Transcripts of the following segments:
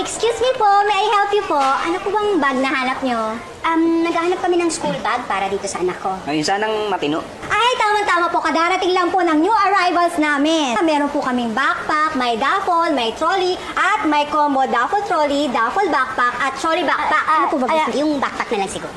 excuse me po. May I help you po? Ano po bang bag na hanap nyo? Naghahanap kami ng school bag para dito sa anak ko. Ayun, sanang matino. Ay, tama-tama po. Kadarating lang po ng new arrivals namin. Meron po kaming backpack, may duffel, may trolley, at may combo duffel trolley, duffel backpack, at trolley backpack. Ano po ba gusto? Yung backpack na lang siguro.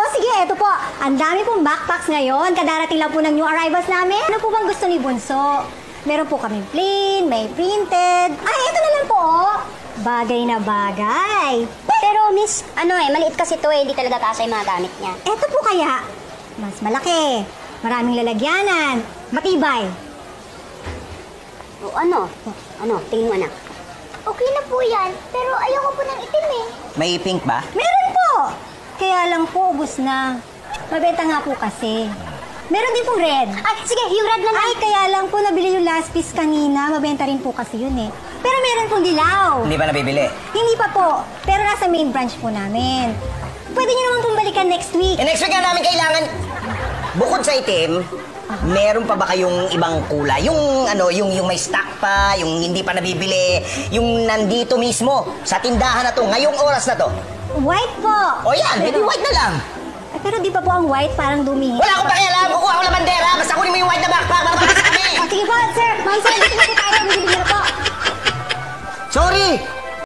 Sige, eto po. Ang dami pong backpacks ngayon. Kadarating lang po ng new arrivals namin. Ano po bang gusto ni Bunso? Meron po kaming plain, may printed. Eto na lang po, oh. Bagay na bagay. Pero miss, maliit kasi to hindi talaga kasya yung mga gamit niya. Eto po kaya, mas malaki. Maraming lalagyanan. Matibay. O ano? Tingin mo anak. Okay na po yan, pero ayoko po ng itim eh. May pink ba? Meron po. Kaya lang po, ubos na. Mabenta nga po kasi. Meron din pong red. Sige, yung red na lang. Kaya lang po, nabili yung last piece kanina. Mabenta rin po kasi yun eh. Pero meron pong dilaw. Hindi ba nabibili? Hindi pa po. Pero nasa main branch po namin. Pwede nyo naman pong balikan next week. Next week nga namin kailangan, bukod sa itim, meron pa ba kayong ibang kulay? Yung may stock pa, yung hindi pa nabibili, yung nandito mismo, sa tindahan na to, ngayong oras na to. White po. O yan, maybe white na lang. Pero di pa po ang white parang dumi. Wala akong pakialam!